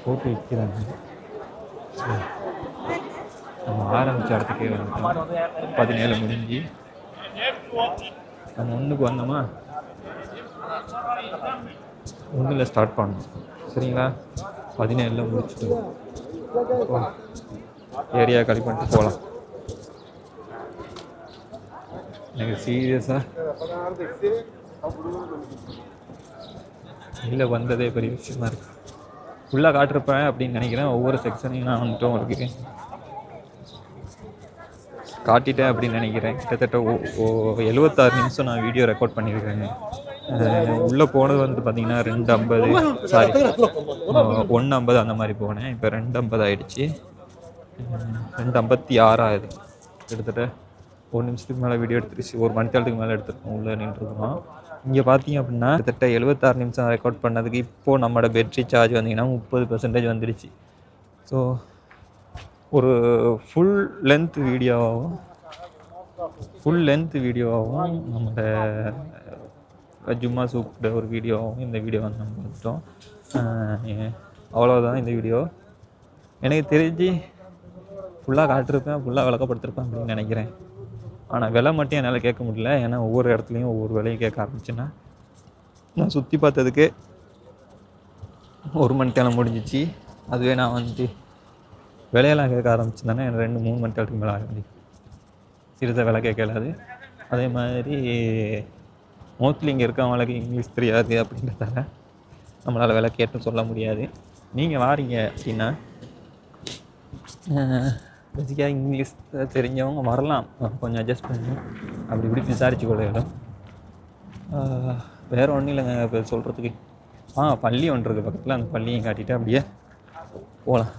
போட்டு விற்கிறாங்க. நம்ம ஆரம்பித்த இடத்துக்கே வந்துட்டோம். 17 முடிஞ்சு நம்ம 1க்கு வந்தோமா, 1ல் ஸ்டார்ட் பண்ணணும் சரிங்களா. 17 முடிச்சுட்டோம். ஏரியா காலி பண்ணிட்டு போகலாம். எனக்கு சீரியஸாக இல்லை வந்ததே பெரிய விஷயமா இருக்குது. ஃபுல்லாக காட்டிருப்பேன் அப்படின்னு நினைக்கிறேன். ஒவ்வொரு செக்ஷனையும் நான் வந்துட்டு உங்களுக்கு காட்டிட்டேன் அப்படின்னு நினைக்கிறேன். கிட்டத்தட்ட 76 நிமிஷம் நான் வீடியோ ரெக்கார்ட் பண்ணியிருக்கேங்க. உள்ளே போனது வந்து பார்த்திங்கன்னா 2:50 சாரி 1:50 அந்த மாதிரி போனேன். இப்போ 2:50 ஆகிடுச்சு. 2:56 ஆகுது. கிட்டத்தட்ட 1 நிமிஷத்துக்கு மேலே வீடியோ எடுத்துருச்சு. 1 மணி நேரத்துக்கு மேலே எடுத்துருக்கோம் உள்ளே நின்றுருக்கோம். இங்கே பார்த்தீங்க அப்படின்னா கிட்டத்தட்ட 76 நிமிஷம் ரெக்கார்ட் பண்ணதுக்கு இப்போது நம்மளோட பேட்ரி சார்ஜ் வந்தீங்கன்னா 30% வந்துடுச்சு. ஸோ ஒரு ஃபுல் லென்த் வீடியோவாகவும் நம்மளோட ஜும்மா சூப்போட ஒரு வீடியோவாகவும் இந்த வீடியோ வந்து நம்ம பார்த்துட்டோம். அவ்வளோதான் இந்த வீடியோ. எனக்கு தெரிஞ்சு ஃபுல்லாக காட்டிருப்பேன், ஃபுல்லாக விளக்கப்படுத்திருப்பேன் அப்படின்னு நினைக்கிறேன். ஆனால் விலை மட்டும் என்னால் கேட்க முடியல. ஏன்னா ஒவ்வொரு இடத்துலையும் ஒவ்வொரு விலையை கேட்க ஆரம்பிச்சுன்னா நான் சுற்றி பார்த்ததுக்கு 1 மணி நேரம் முடிஞ்சிச்சு. அதுவே நான் வந்துட்டு விலையெல்லாம் கேட்க ஆரம்பிச்சிருந்தேன்னா எனக்கு 2-3 மணி நேரத்துக்கு மேலே ஆகும். சிறிதாக விலை கேட்கலாது. அதே மாதிரி மோஸ்ட்லி இங்கே இருக்கவங்களுக்கு இங்கிலீஷ் தெரியாது அப்படின்றதால நம்மளால் விலை கேட்டு சொல்ல முடியாது. நீங்கள் வாரீங்க அப்படின்னா பேசிக்காக இங்கிலீஷ் தெரிஞ்சவங்க வரலாம், கொஞ்சம் அட்ஜஸ்ட் பண்ணி அப்படி இப்படி விசாரிச்சு கொள்ளையிடும். வேறு ஒன்றும் இல்லைங்க இப்போ சொல்கிறதுக்கு. பள்ளி ஒன்று இருக்குது பக்கத்தில். அந்த பள்ளியும் காட்டிட்டு அப்படியே போகலாம்.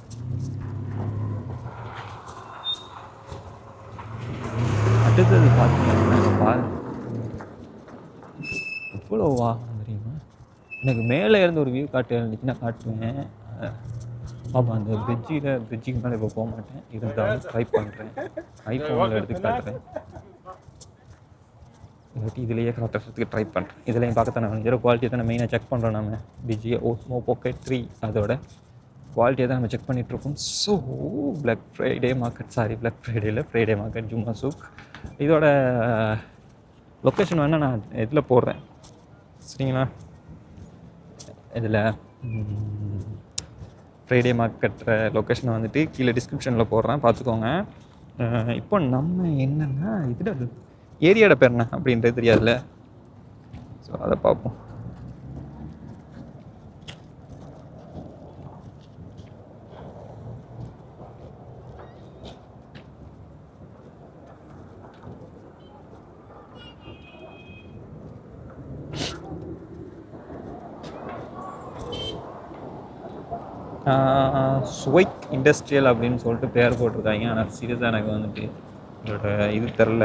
அடுத்தது பார்த்தீங்கன்னா எவ்வளோ வாகனம் தெரியுமா. எனக்கு மேலே இருந்து ஒரு வியூ காட்டு இருந்துச்சுன்னா காட்டுவேன். ஆமாம், அந்த பிரிட்ஜுக்கு மேலே இப்போ போக மாட்டேன். இருந்தாலும் ட்ரை பண்ணுறேன். ஐஃபோனில் எடுத்து காட்டுறேன். இல்லாட்டி இதிலேயே காட்டுறதுக்கு ட்ரை பண்ணுறேன். இதுலேயும் பார்க்கத்தானே ஜீரோ குவாலிட்டியை தான் மெயினாக செக் பண்ணுறோம். நம்ம டிஜிஓ ஓஸ்மோ பாக்கெட் 3 அதோட குவாலிட்டியை தான் நம்ம செக் பண்ணிகிட்ருக்கோம். ஸோ பிளாக் ஃப்ரைடே மார்க்கெட் ஜும்மா சூக் இதோட லொக்கேஷன் வேணால் நான் இதில் போடுறேன் சரிங்களா. இதில் ஃப்ரைடே மார்க்கெட் லொக்கேஷனை வந்துட்டு கீழே டிஸ்கிரிப்ஷனில் போடுறேன், பார்த்துக்கோங்க. இப்போ நம்ம என்னென்னா இதில் ஏரியாவோட பேர் என்ன அப்படின்றது தெரியாதுல்ல, ஸோ அதை பார்ப்போம். ஸ்வைக் இண்டஸ்ட்ரியல் அப்படின்னு சொல்லிட்டு பேர் போட்டிருக்காங்க. ஆனால் சீரியஸாக எனக்கு வந்துட்டு இதோட இது தெரில,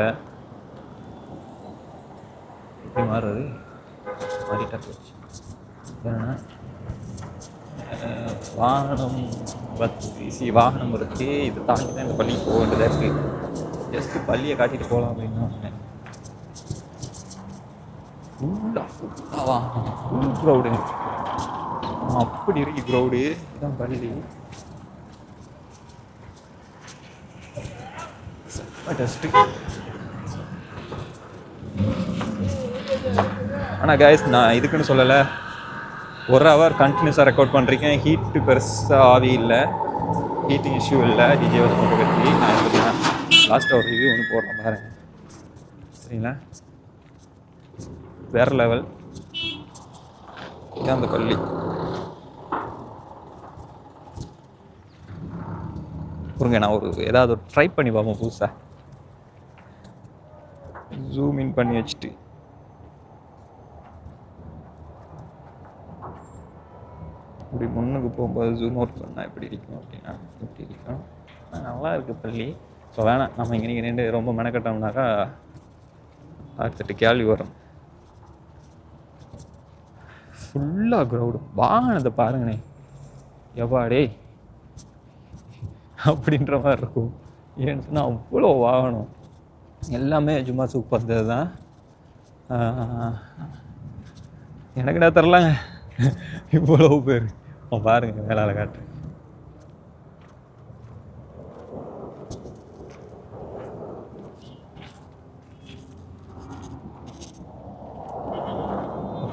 எப்படி மாறுறது மாறிட்டா போச்சு. ஏன்னா வாகனம் வாகனம் இருக்குது, இதை தாண்டி தான் இந்த பள்ளிக்கு போக வேண்டியதாக இருக்குது. ஜஸ்ட்டு பள்ளியை காட்டிட்டு போகலாம் அப்படின்னு சொன்னேன். ஃபுல்லாக வாகனம், ஃபுல் க்ரௌடு, அப்படி இருக்கு க்ரௌடு. இதுதான் பள்ளி. டஸ்ட்டு. ஆனால் கைஸ் நான் இதுக்குன்னு சொல்லலை, 1 hour கண்டினியூஸாக ரெக்கார்ட் பண்ணுறீங்க. ஹீட்டு பெருசாக ஆவி இல்லை, ஹீட்டிங் இஷ்யூ இல்லை. டிஜே வாஸ் பண்ணுற பற்றி நான் எப்படின்னா லாஸ்ட்டாக ஒரு ரிவ்யூ ஒன்று போடுறேன் பாருங்கள் சரிங்களா. வேறு லெவல். இதான் அந்த பள்ளி. புரிங்க, நான் ஏதாவது ஒரு ட்ரை பண்ணி பார்ப்போம் புதுசாக. ஜூம் இன் பண்ணி வச்சுட்டு இப்படி முன்னுக்கு போகும்போது ஜூம் அவுட் பண்ணால் எப்படி இருக்கும் அப்படின்னா எப்படி இருக்கும். நல்லா இருக்குது பள்ளி. ஸோ வேணாம், நம்ம இங்கே நின்று ரொம்ப மெனக்கட்டோம்னாக்கா அடுத்தட்டு கேள்வி வரும். ஃபுல்லாக க்ரௌடு. வாகனத்தை பாருங்கண்ணே, எவ்வாடே அப்படின்ற மாதிரி இருக்கும். ஏன்னு சொன்னால் அவ்வளோ வாகனம், எல்லாமே சும்மா சூப்பர் தான். எனக்கு நான் தரலாங்க இவ்வளோ பேர். பாருங்க மேலால் காட்டு.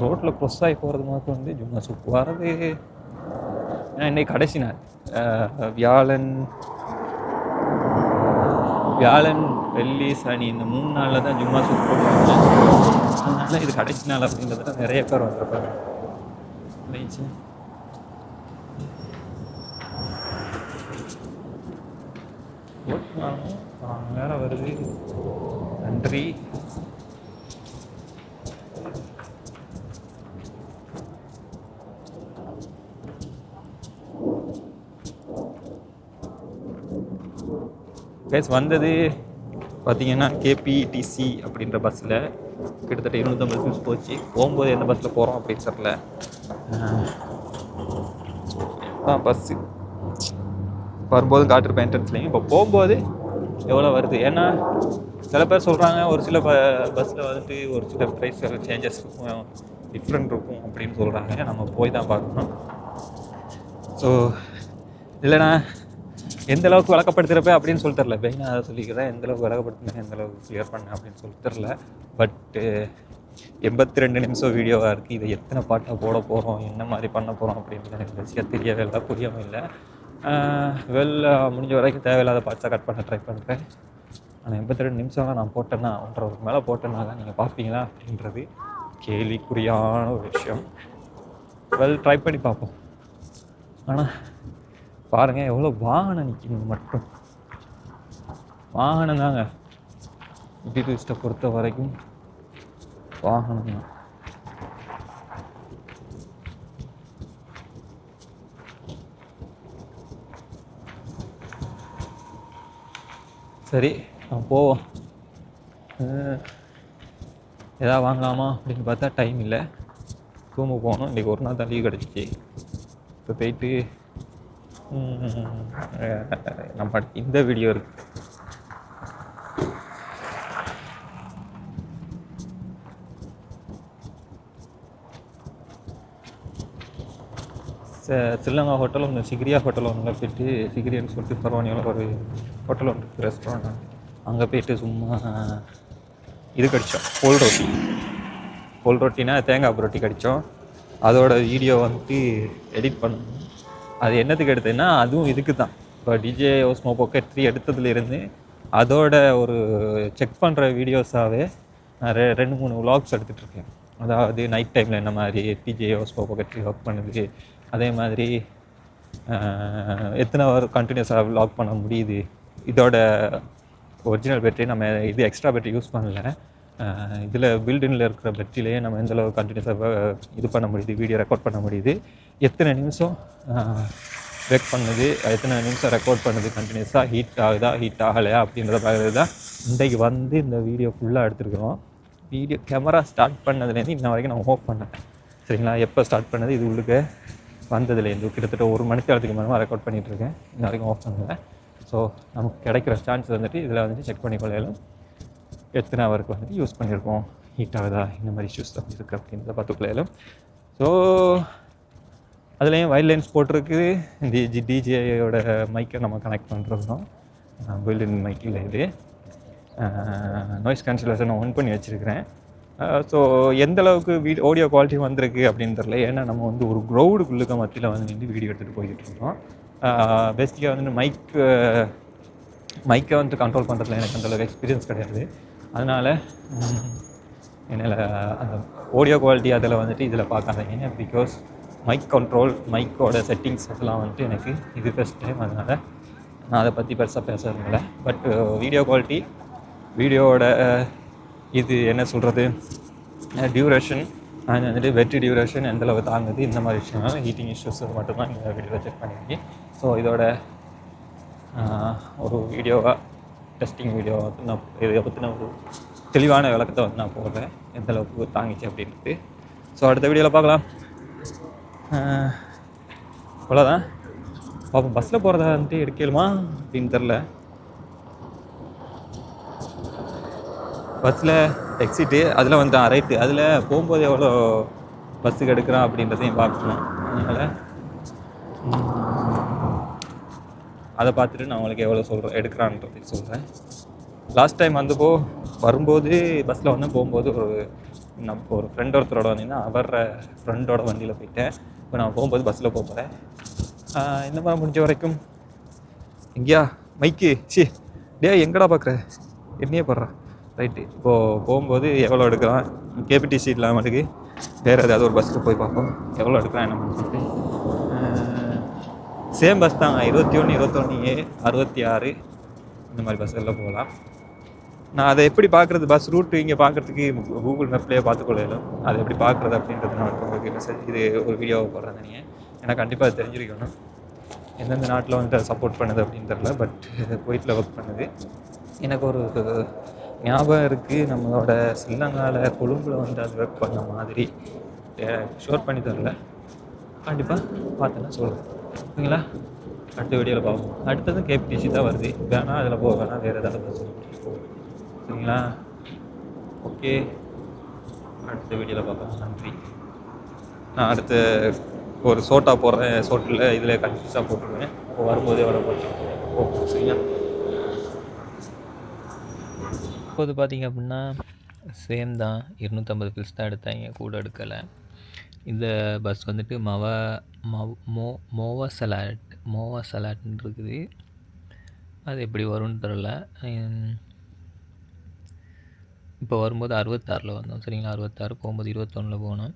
ரோட்டில் க்ராஸ் ஆகி போகிறது மாதிரி வந்து சும்மா சூப்பர் வரது. ஏன்னா இன்னைக்கு கடைசி நாள், வியாழன் வெள்ளி சனி இந்த 3 நாளில் தான் ஜும்மா சூப்பர் பண்ணுவாங்க. அதனால இது கடைசி நாள் அப்படின்றதுல நிறைய பேர் வந்துருப்பாங்க. வேற வருது. நன்றி. கைஸ் வந்தது பார்த்தீங்கன்னா கேபிடிசி அப்படின்ற பஸ்ஸில் கிட்டத்தட்ட 250 நிமிஷம் போச்சு. போகும்போது எந்த பஸ்ஸில் போகிறோம் அப்படின்னு தெரியல. பஸ்ஸு வரும்போது காட்டிருப்பேன் என்ட்ரன்ஸ்லேயும். இப்போ போகும்போது எவ்வளோ வருது, ஏன்னா சில பேர் சொல்கிறாங்க ஒரு சில பஸ்ஸில் வந்துட்டு ஒரு சில ப்ரைஸ் சேஞ்சஸ் இருக்கும், டிஃப்ரெண்ட் இருக்கும் அப்படின்னு சொல்கிறாங்க. நம்ம போய் தான் பார்க்கணும். ஸோ இல்லைண்ணா எந்தளவுக்கு விளக்கப்படுத்துகிறப்ப அப்படின்னு சொல்லி தரல. பெயினாக அதை சொல்லிக்கிறேன், எந்தளவுக்கு விளக்கப்படுத்தினேன், எந்தளவுக்கு கிளியர் பண்ணேன் அப்படின்னு சொல்லி தரல. பட்டு 82 நிமிஷம் வீடியோவாக இருக்குது. இதை எத்தனை பாட்டாக போட போகிறோம், என்ன மாதிரி பண்ண போகிறோம் அப்படின்றது எனக்கு விஷயம் தெரியவே இல்லை, புரியவும் இல்லை. முடிஞ்ச வரைக்கும் தேவையில்லாத பார்ட்ஸாக கட் பண்ண ட்ரை பண்ணுறேன். ஆனால் 82 நிமிஷம்லாம் நான் போட்டேன்னா 1.5 மேலே போட்டேன்னா தான் நீங்கள் பார்ப்பீங்களா அப்படின்றது கேள்விக்குறியான ஒரு விஷயம். ட்ரை பண்ணி பார்ப்போம். ஆனால் பாருங்கள் எவ்வளோ வாகனம் நிற்கிது. மட்டும் வாகனம் தாங்க டூரிஸ்ட்டை பொறுத்த வரைக்கும் வாகனம் தான். சரி போவோம். எதாவது வாங்கலாமா அப்படின்னு பார்த்தா டைம் இல்லை, ரூமுக்கு போகணும். இன்றைக்கி ஒரு நாள் தான் லீவ் கிடச்சிச்சு. இப்போ போயிட்டு நம்ம இந்த வீடியோ இருக்குது. ஸ்ரீலங்கா ஹோட்டல் ஒன்று, சிகிரியா ஹோட்டல் ஒன்று போய்ட்டு, சிகிரியான்னு சொல்லிட்டு பரவானியில் ஒரு ஹோட்டல் ஒன்று இருக்குது, ரெஸ்டாரண்ட். அங்கே போய்ட்டு சும்மா இது கடித்தோம், போல் ரொட்டினா தேங்காய் ரொட்டி கடித்தோம். அதோட வீடியோ வந்துட்டு எடிட் பண்ணணும். அது என்னத்துக்கு எடுத்தேன்னா அதுவும் இதுக்கு தான். இப்போ டிஜே ஓஸ்மோ பாக்கெட் 3 எடுத்ததுலேருந்து அதோட ஒரு செக் பண்ணுற வீடியோஸாகவே நான் 2-3 vlogs எடுத்துகிட்ருக்கேன். அதாவது நைட் டைமில் என்ன மாதிரி டிஜே ஓஸ்மோ பாக்கெட் 3 ஒர்க் பண்ணுது, அதே மாதிரி எத்தனை ஹவர் கண்டினியூஸாக விலாக் பண்ண முடியுது. இதோட ஒரிஜினல் பேட்டரி நம்ம இது எக்ஸ்ட்ரா பேட்டரி யூஸ் பண்ணல. இதில் பில்டிங்கில் இருக்கிற பேட்டரியிலேயே நம்ம எந்தளவு கண்டினியூஸாக இது பண்ண முடியுது, வீடியோ ரெக்கார்ட் பண்ண முடியுது, எத்தனை நிமிஷம் ரெக் பண்ணுது, எத்தனை நிமிஷம் ரெக்கார்ட் பண்ணுது, கண்டினியூஸாக ஹீட் ஆகுதா ஹீட் ஆகலையா அப்படின்றத பார்க்குறது தான் இன்றைக்கு வந்து இந்த வீடியோ ஃபுல்லாக எடுத்துருக்குறோம். வீடியோ கேமரா ஸ்டார்ட் பண்ணதுலேருந்து இன்ன வரைக்கும் நான் ஆஃப் பண்ணேன். சரிங்களா, எப்போ ஸ்டார்ட் பண்ணது இது உள்ளுக்கு வந்ததுலேருந்து கிட்டத்தட்ட 1 மணி நேரத்துக்கு மேலே ரெக்கார்ட் பண்ணிகிட்ருக்கேன். இன்ன வரைக்கும் ஆஃப் பண்ணலை. ஸோ நமக்கு கிடைக்கிற சான்ஸ் வந்துட்டு இதில் வந்துட்டு செக் பண்ணிக்கொள்ளையிலும் எத்தனை ஹவருக்கு வந்துட்டு யூஸ் பண்ணியிருக்கோம், ஹீட் ஆகுதா, இந்த மாதிரி இஷ்யூஸ் தான் இருக்குது அப்படின்றத பார்த்துக்கொள்ளையிலும். ஸோ அதுலேயும் வைல்ட் லைன்ஸ் போட்டிருக்கு. டிஜேயோட மைக்கை நம்ம கனெக்ட் பண்ணுறது தான் பில்டின் மைக்கில். இது நாய்ஸ் கேன்சலேஷன் நான் ஒன் பண்ணி வச்சுருக்கிறேன். ஸோ எந்தளவுக்கு ஆடியோ குவாலிட்டி வந்திருக்கு அப்படின்னு தெரில. ஏன்னா நம்ம வந்து ஒரு க்ரௌடுக்குள்ளுக்க மத்தியில் வந்து நின்று வீடியோ எடுத்துகிட்டு போய்கிட்டு இருக்கோம். பேசிக்காக வந்துட்டு மைக்கை வந்து கண்ட்ரோல் பண்ணுறதுல எனக்கு அந்தளவுக்கு எக்ஸ்பீரியன்ஸ் கிடையாது. அதனால் என்னால் அந்த ஆடியோ குவாலிட்டி அதில் வந்துட்டு இதில் பார்க்காதீங்க. பிகாஸ் மைக் கண்ட்ரோல், மைக்கோட செட்டிங்ஸ் அதெல்லாம் வந்துட்டு எனக்கு இது ஃபஸ்ட் டைம். அதனால் நான் அதை பற்றி பெருசாக பேசுகிறதில்ல. பட் வீடியோ குவாலிட்டி, வீடியோவோட இது என்ன சொல்கிறது, டியூரேஷன் அண்ட் வந்துட்டு பேட்டரி டியூரேஷன் எந்தளவு தாங்குது, இந்த மாதிரி விஷயங்கள் ஹீட்டிங் இஷ்யூஸ் மட்டும்தான் இந்த வீடியோவில் செக் பண்ணியிருக்கேன். ஸோ இதோட ஒரு வீடியோவாக டெஸ்டிங் வீடியோ வந்து நான் இதை பற்றின ஒரு தெளிவான விளக்கத்தை வந்து நான் போடுறேன், எந்தளவுக்கு தாங்கிச்சு அப்படின்ட்டு. ஸோ அடுத்த வீடியோவில் பார்க்கலாம். அவ்வளோதான். பாப்பா பஸ்ஸில் போகிறத வந்துட்டு எடுக்கலுமா அப்படின்னு தெரில. பஸ்ஸில் எக்ஸிட்டு அதில் வந்துட்டான் ரைட்டு. அதில் போகும்போது எவ்வளோ பஸ்ஸுக்கு எடுக்கிறான் அப்படின்றதையும் பார்க்கணும். அதனால் அதை பார்த்துட்டு நான் உங்களுக்கு எவ்வளோ எடுக்கிறான்றதையும் சொல்கிறேன். லாஸ்ட் டைம் வந்து வரும்போது பஸ்ஸில் வந்து போகும்போது ஒரு ஃப்ரெண்ட் ஒருத்தரோட வந்தீங்கன்னா அவர ஃப்ரெண்டோட வண்டியில் போயிட்டேன். இப்போ நான் போகும்போது பஸ்ஸில் போகிறேன். இந்த மாதிரி முடிஞ்ச வரைக்கும் எங்கேயா மைக்கு எங்கடா பார்க்குற என்னையே படுறா ரைட்டு. இப்போது போகும்போது எவ்வளோ எடுக்கிறான், கேபிடிசி இல்லாமட்டுக்கு வேறு ஏதாவது ஒரு பஸ்ஸில் போய் பார்ப்போம் எவ்வளோ எடுக்கிறான் என்ன சொல்லிட்டு. சேம் பஸ் தாங்க, 21, 21A, 66 இந்த மாதிரி பஸ்ஸெல்லாம் போகலாம். நான் அதை எப்படி பார்க்குறது, பஸ் ரூட்டு இங்கே பார்க்குறதுக்கு கூகுள் மேப்லேயே பார்த்துக்கொள்ளலாம். அதை எப்படி பார்க்குறது அப்படின்றது நான் உங்களுக்கு மெசேஜ் இது ஒரு வீடியோவை போடுறேன். நீங்கள் ஏன்னா கண்டிப்பாக அது தெரிஞ்சிருக்கணும். எந்தெந்த நாட்டில் வந்துட்டு அதை சப்போர்ட் பண்ணுது அப்படின்னு தெரில. பட் குவைத்தில் ஒர்க் பண்ணுது. எனக்கு ஒரு ஞாபகம் இருக்குது, நம்மளோட ஸ்ரீலங்காவில் கொழும்பில் வந்து அது ஒர்க் பண்ண மாதிரி. ஷோர் பண்ணி தரல, கண்டிப்பாக பார்த்தேன்னா சொல்கிறேன். ஓகேங்களா, அடுத்த வீடியோவில் பார்ப்போம். அடுத்தது கேபிடிசி தான் வருது. வேணால் அதில் போக வேணாம், வேறு ஏதாவது பிரச்சனை போகும். சரிங்களா, ஓகே, அடுத்த வீடியோவில் பார்ப்போம். நன்றி. நான் அடுத்த ஒரு சோட்டா போடுறேன். சோட்டில் இதில் கன்ஃபியூஸாக போட்டுருவேன். வரும்போதே எவ்வளோ போட்டு சரிங்களா. இப்போது பார்த்திங்க அப்படின்னா சேம் தான், 250 ஃபில்ஸ் தான் எடுத்தாங்க, கூட எடுக்கலை. இந்த பஸ் வந்துட்டு மோவா சலாட்னு இருக்குது. அது எப்படி வரும்னு தெரில. இப்போ வரும்போது 66 வந்தோம். சரிங்களா, 66 போகும்போது 21 போனோம்.